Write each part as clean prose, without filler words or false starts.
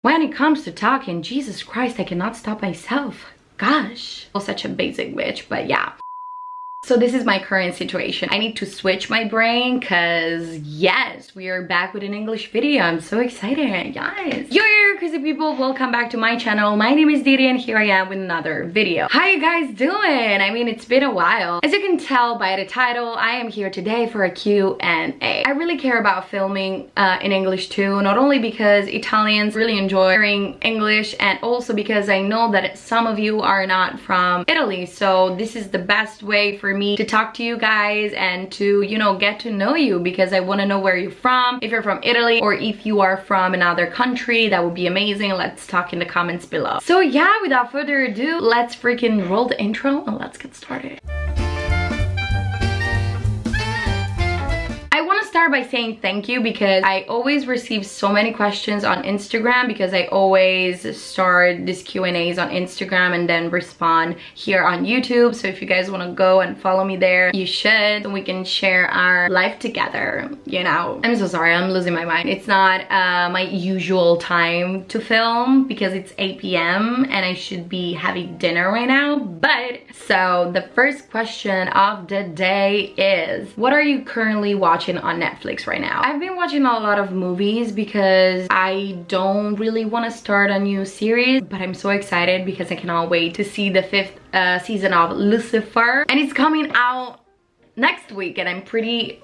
When it comes to talking, Jesus Christ, I cannot stop myself. Gosh. I'm such a basic bitch, but yeah. So this is my current situation. I need to switch my brain because yes, we are back with an English video. I'm so excited, guys. Yo, crazy people, welcome back to my channel. My name is Didi and here I am with another video. How you guys doing? I mean, it's been a while. As you can tell by the title, I am here today for a Q&A. I really care about filming in English too, not only because Italians really enjoy hearing English and also because I know that some of you are not from Italy, so this is the best way for me to talk to you guys and to, you know, get to know you because I want to know where you're from. If you're from Italy or if you are from another country, that would be amazing. Let's talk in the comments below. So yeah, without further ado, let's freaking roll the intro and let's get started. I want to start by saying thank you because I always receive so many questions on Instagram because I always start these Q&As on Instagram and then respond here on YouTube. So if you guys want to go and follow me there, you should, and we can share our life together, you know. I'm so sorry, I'm losing my mind. It's not my usual time to film because it's 8 p.m. and I should be having dinner right now. But so the first question of the day is, what are you currently watching on Netflix right now? I've been watching a lot of movies because I don't really want to start a new series, but I'm so excited because I cannot wait to see the 5th season of Lucifer, and it's coming out next week and I'm pretty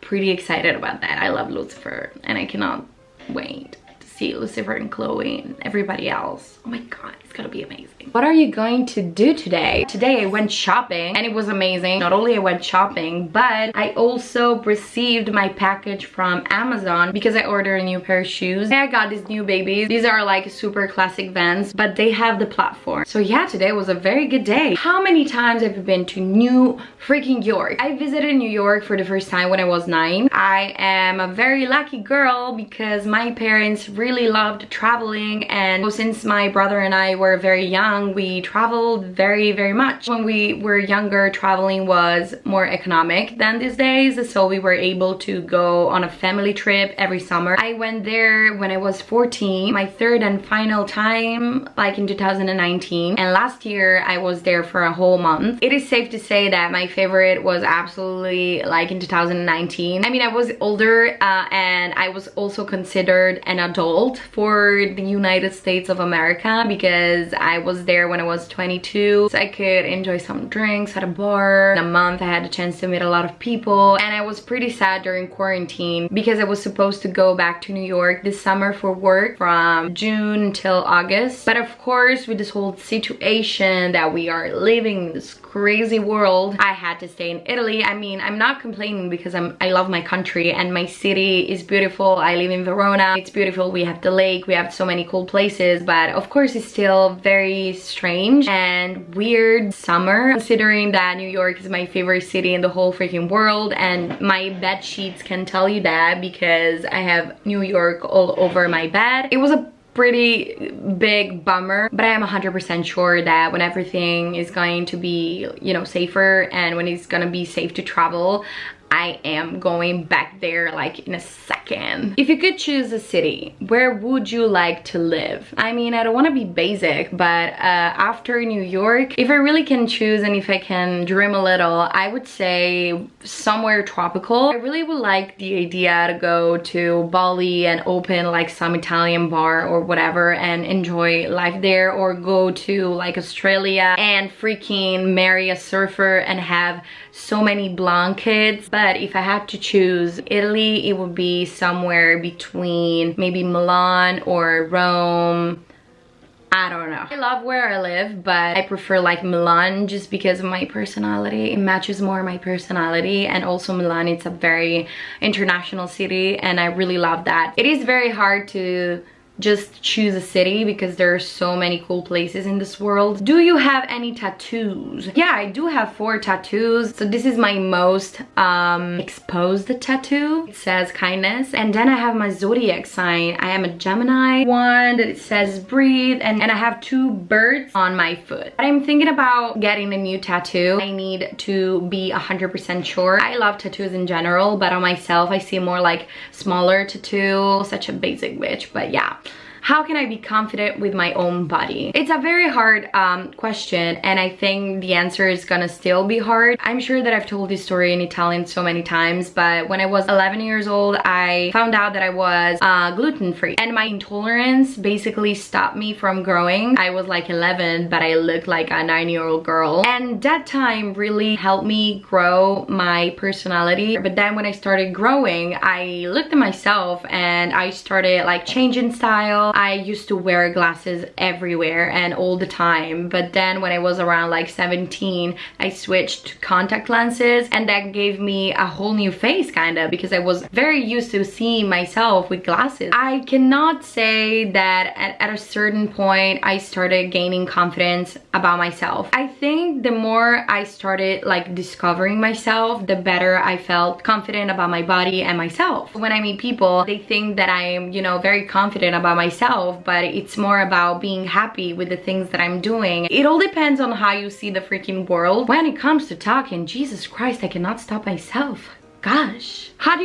excited about that. I love Lucifer and I cannot wait to see Lucifer and Chloe and everybody else. Oh my god, it's gonna be amazing. What are you going to do today? Today I went shopping and it was amazing. Not only I went shopping, but I also received my package from Amazon because I ordered a new pair of shoes. I got these new babies. These are like super classic Vans, but they have the platform. So yeah, today was a very good day. How many times have you been to New freaking York? I visited New York for the first time when I was 9. I am a very lucky girl because my parents really loved traveling, and since my brother and I were very young, we traveled very much. When we were younger, traveling was more economic than these days, so we were able to go on a family trip every summer. I went there when I was 14, my third and final time, like in 2019, and last year I was there for a whole month. It is safe to say that my favorite was absolutely like in 2019. I mean, I was older and I was also considered an adult for the United States of America because I was there when I was 22, so I could enjoy some drinks at a bar. In a month I had a chance to meet a lot of people, and I was pretty sad during quarantine because I was supposed to go back to New York this summer for work from June until August. But of course, with this whole situation that we are living in this crazy world, I had to stay in Italy. I mean, I'm not complaining because I love my country and my city is beautiful. I live in Verona. It's beautiful. We have the lake. We have so many cool places, but of course it's still very strange and weird summer considering that New York is my favorite city in the whole freaking world, and my bed sheets can tell you that because I have New York all over my bed. It was a pretty big bummer, but I am 100% sure that when everything is going to be, you know, safer and when it's gonna be safe to travel, I am going back there like in a second. If you could choose a city, where would you like to live? I mean, I don't want to be basic, but after New York, if I really can choose and if I can dream a little, I would say somewhere tropical. I really would like the idea to go to Bali and open like some Italian bar or whatever and enjoy life there, or go to like Australia and freaking marry a surfer and have so many blonde kids. But if I had to choose Italy, it would be somewhere between maybe Milan or Rome. I don't know. I love where I live, but I prefer like Milan just because of my personality. It matches more my personality, and also Milan, it's a very international city and I really love that. It is very hard to just choose a city because there are so many cool places in this world. Do you have any tattoos? Yeah, I do have 4 tattoos. So this is my most exposed tattoo. It says kindness, and then I have my zodiac sign. I am a Gemini. One that it says breathe, and I have 2 birds on my foot. I'm thinking about getting a new tattoo. I need to be 100% sure. I love tattoos in general, but on myself I see more like smaller tattoo. Such a basic bitch, but yeah. how can I be confident with my own body? It's a very hard question, and I think the answer is gonna still be hard. I'm sure that I've told this story in Italian so many times, but when I was 11 years old, I found out that I was gluten-free, and my intolerance basically stopped me from growing. I was like 11, but I looked like a 9-year-old girl, and that time really helped me grow my personality. But then when I started growing, I looked at myself and I started like changing style. I used to wear glasses everywhere and all the time, but then when I was around like 17, I switched to contact lenses, and that gave me a whole new face kind of, because I was very used to seeing myself with glasses. I cannot say that at a certain point I started gaining confidence about myself. I think the more I started like discovering myself, the better I felt confident about my body and myself. When I meet people, they think that I'm, you know, very confident about myself, but it's more about being happy with the things that I'm doing. It all depends on how you see the freaking world. When it comes to talking, Jesus Christ, I cannot stop myself. Gosh. How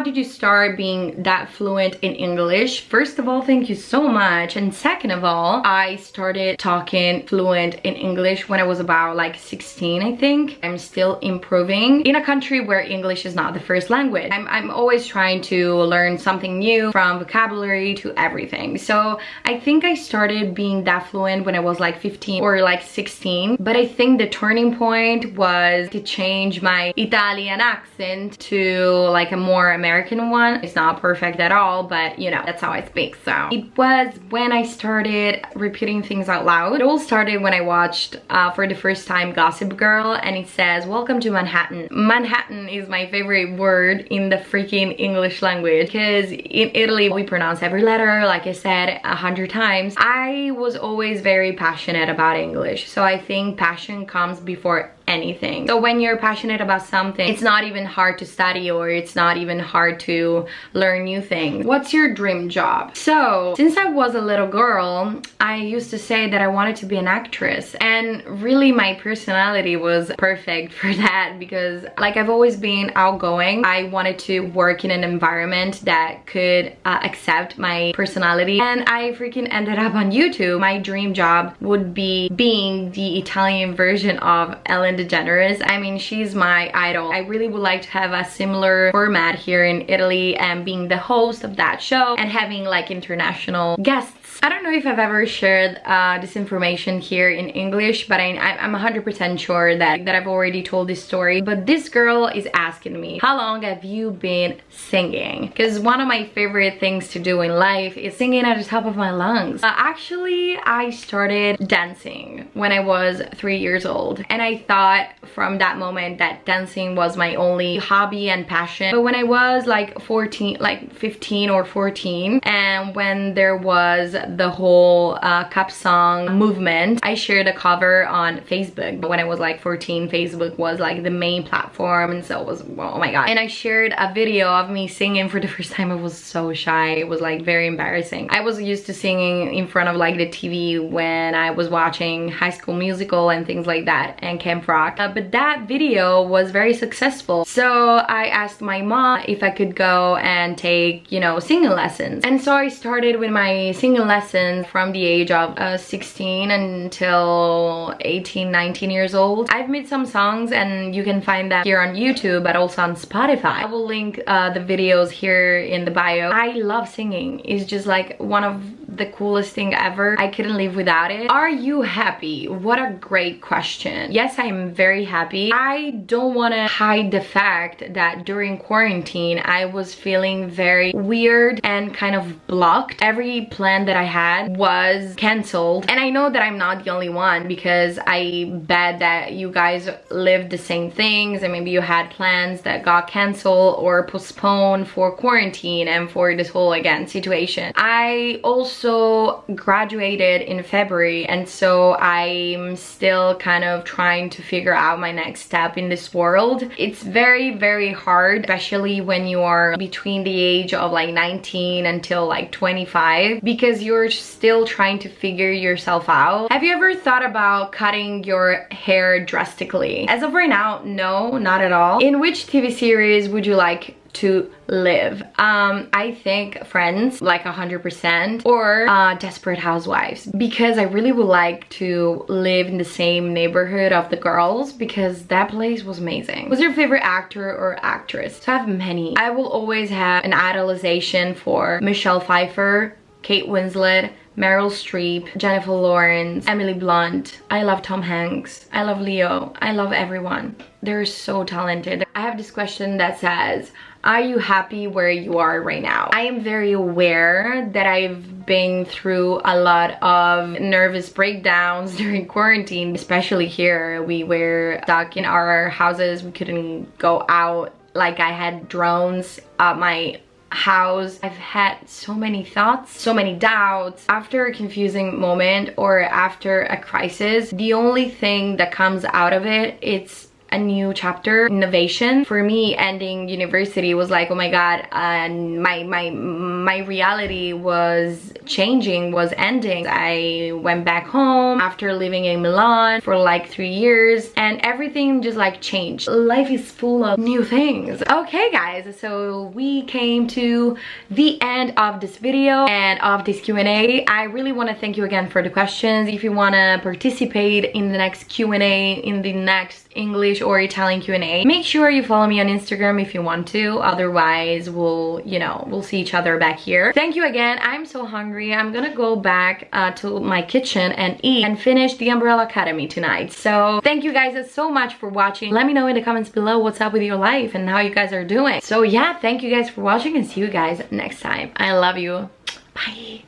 did you start being that fluent in English? First of all, thank you so much. And second of all, I started talking fluent in English when I was about like 16, I think. I'm still improving in a country where English is not the first language. I'm always trying to learn something new, from vocabulary to everything. So I think I started being that fluent when I was like 15 or like 16. But I think the turning point was to change my Italian accent to like a more American one. It's not perfect at all, but you know, that's how I speak. So it was when I started repeating things out loud. It all started when I watched for the first time Gossip Girl, and it says, "Welcome to Manhattan." Manhattan is my favorite word in the freaking English language, because in Italy we pronounce every letter, like I said 100 times. I was always very passionate about English, so I think passion comes before anything. So when you're passionate about something, it's not even hard to study, or it's not even hard to learn new things. What's your dream job? So since I was a little girl, I used to say that I wanted to be an actress, and really my personality was perfect for that, because like I've always been outgoing. I wanted to work in an environment that could accept my personality, and I freaking ended up on YouTube. My dream job would be being the Italian version of Ellen DeGeneres. I mean, she's my idol. I really would like to have a similar format here in Italy, and being the host of that show and having like international guests. I don't know if I've ever shared this information here in English, but I'm 100% sure that I've already told this story. But this girl is asking me, how long have you been singing? Because one of my favorite things to do in life is singing at the top of my lungs. Actually, I started dancing when I was 3 years old, and I thought from that moment that dancing was my only hobby and passion. But when I was like 14, like 15 or 14, and when there was the whole cup song movement, I shared a cover on Facebook. When I was like 14, Facebook was like the main platform, and so it was, oh my god. And I shared a video of me singing for the first time. I was so shy. It was like very embarrassing. I was used to singing in front of like the TV when I was watching High School Musical and things like that, and Camp Rock. But that video was very successful, so I asked my mom if I could go and take, you know, singing lessons. And so I started with my singing lessons from the age of 16 until 18, 19 years old. I've made some songs, and you can find them here on YouTube, but also on Spotify. I will link the videos here in the bio. I love singing. It's just like one of the coolest thing ever. I couldn't live without it. Are you happy? What a great question. Yes, I'm very happy. I don't want to hide the fact that during quarantine I was feeling very weird and kind of blocked. Every plan that I had was cancelled, and I know that I'm not the only one, because I bet that you guys lived the same things, and maybe you had plans that got cancelled or postponed for quarantine and for this whole, again, situation. I also graduated in February, and so I'm still kind of trying to figure out my next step in this world. It's very, very hard, especially when you are between the age of like 19 until like 25, because you're still trying to figure yourself out. Have you ever thought about cutting your hair drastically? As of right now, no, not at all. In which TV series would you like to live. I think Friends, like 100%, or Desperate Housewives, because I really would like to live in the same neighborhood of the girls, because that place was amazing. Who's your favorite actor or actress? So I have many. I will always have an idolization for Michelle Pfeiffer, Kate Winslet, Meryl Streep, Jennifer Lawrence, Emily Blunt. I love Tom Hanks. I love Leo. I love everyone. They're so talented. I have this question that says, are you happy where you are right now? I am very aware that I've been through a lot of nervous breakdowns during quarantine, especially here. We were stuck in our houses. We couldn't go out. Like, I had drones at my house. I've had so many thoughts, so many doubts. After a confusing moment or after a crisis, the only thing that comes out of it, it's a new chapter, innovation. For me, ending university was like, oh my god, my reality was changing, was ending. I went back home after living in Milan for like 3 years, and everything just like changed. Life is full of new things. Okay guys, so we came to the end of this video and of this Q&A. I really want to thank you again for the questions. If you want to participate in the next Q&A, in the next English or Italian Q&A, make sure you follow me on Instagram if you want to. Otherwise, we'll see each other back here. Thank you again. I'm so hungry. I'm gonna go back to my kitchen and eat and finish the Umbrella Academy tonight. So thank you guys so much for watching. Let me know in the comments below what's up with your life and how you guys are doing. So yeah, thank you guys for watching, and see you guys next time. I love you. Bye.